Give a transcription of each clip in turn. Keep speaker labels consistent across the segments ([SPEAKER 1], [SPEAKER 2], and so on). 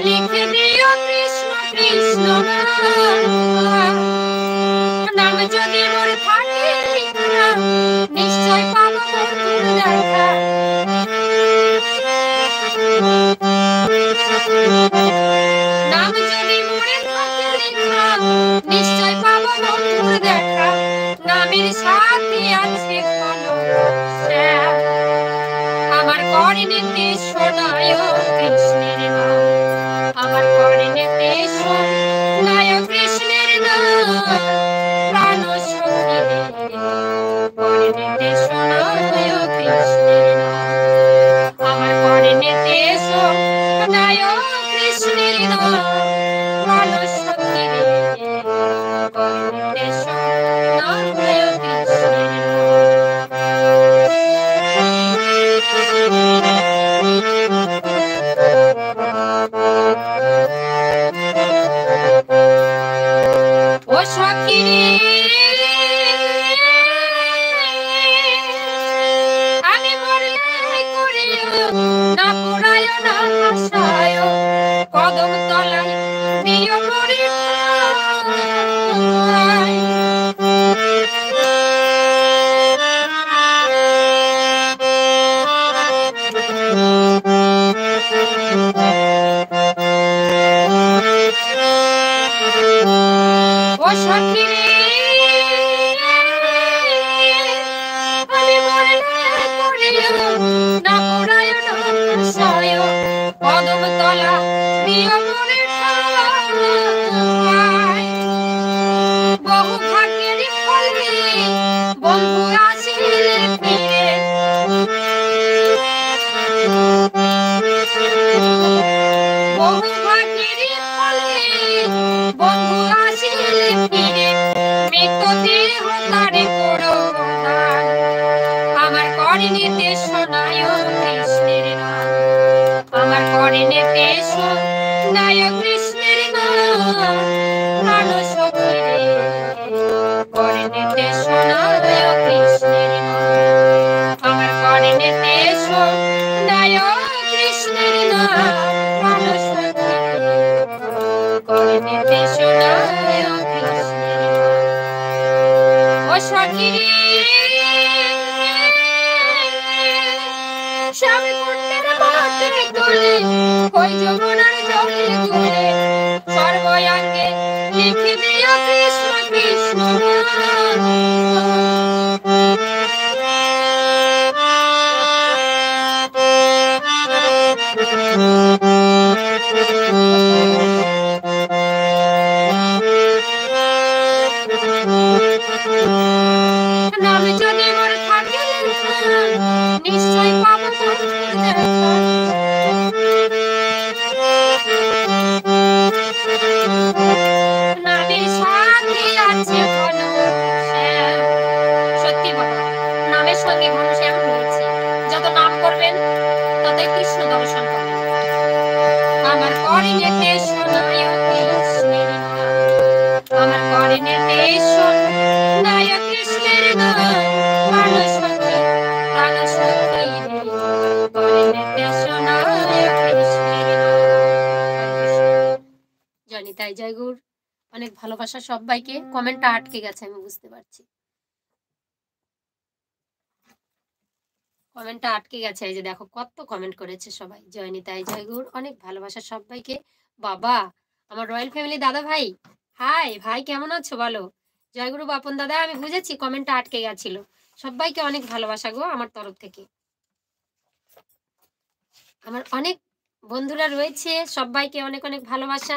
[SPEAKER 1] লিখে দিও কৃষ্ণ কৃষ্ণ নাম যদি মোর থাকে নিশ্চয় পাবো বন্ধুর দেখা। নাম যদি মোরে থাকে লেখা নিশ্চয় পাবো বন্ধুর দেখা। নামের সাথে আছে আমার কর্ণেতে শোনায় কৃষ্ণের নাম। আমার কর্ণেতে শোনায় কৃষ্ণের নাম। প্রাণ সখী কর্ণেতে শোনায় কৃষ্ণের নাম। আমার কর্ণেতে শোনায় কৃষ্ণের নাম। প্রাণ সখী কর্ণেতে শোনায় কৃষ্ণের ও সখী আমি মরলে করিও না পুরায় না ভাষায় কদম তলায় দিও মরে ও সখী আমি মরলে করিও না পুরায় না ভাষায় কদম তলা দিও মরে বহু ভাগ্যের ফলে বন্ধু আসিলে ফিরে। বহু ভাগ্যের ফলে বন্ধু আসিলে ফিরে। মৃত্যু দেহ তারে করো দান। আমার কর্ণেতে শোনায় কৃষ্ণের নাম। আমার কর্ণেতে শোনায় কৃষ্ণের নাম। প্রাণ সখী রে কর্ণেতে শোনায় কৃষ্ণের নাম। আমার কর্ণেতে শোনায় কৃষ্ণের নাম। প্রাণ সখী রে কর্ণেতে শোনায় কৃষ্ণের নাম। ও সখী স্বামী কুণ্ডের মাঠে তোলে ওই যমুনার জলে তুলে সর্বয়াঙ্গে লিখে দিও কৃষ্ণ কৃষ্ণ নাম যদি মোর থাকে নিশ্চয় পাবো বন্ধুর দেখা। নামের সাথে আছে ঘন শ্যাম। সত্যি বলো নামের সঙ্গে ঘন শ্যাম রয়েছে। যত নাম করবেন ততই কৃষ্ণ দর্শন করবেন। আমার কর্ণেতে শোনায় কৃষ্ণের নাম। আমার কর্ণেতে শোনায় কৃষ্ণের নাম। প্রাণ সখী রে কর্ণেতে শোনায় কৃষ্ণের নাম। জয় নিতাই জয় গৌর। অনেক ভালোবাসা সবাইকে। কমেন্টটা আটকে গেছে আমি বুঝতে পারছি। কমেন্টটা আটকে গেছে। এই যে দেখো কত কমেন্ট করেছে সবাই। জয় নিতাই জয় গৌর। অনেক ভালোবাসা সবাইকে। বাবা আমার রয়্যাল ফ্যামিলি দাদা ভাই হাই ভাই কেমন আছো বলো। জয়গুরু বাপন দাদা আমি বুঝেছি কমেন্টটা আটকে গেছিল। সবাইকে অনেক ভালোবাসা গো আমার তরফ থেকে। আমার অনেক বন্ধুরা রয়েছে সবাইকে অনেক অনেক ভালোবাসা।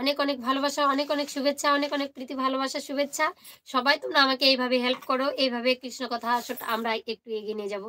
[SPEAKER 1] অনেক অনেক ভালোবাসা অনেক অনেক শুভেচ্ছা অনেক অনেক প্রীতি ভালোবাসা শুভেচ্ছা। সবাই তোমরা আমাকে এইভাবে হেল্প করো। এইভাবে কৃষ্ণ কথা আমরা একটু এগিয়ে নিয়ে যাব।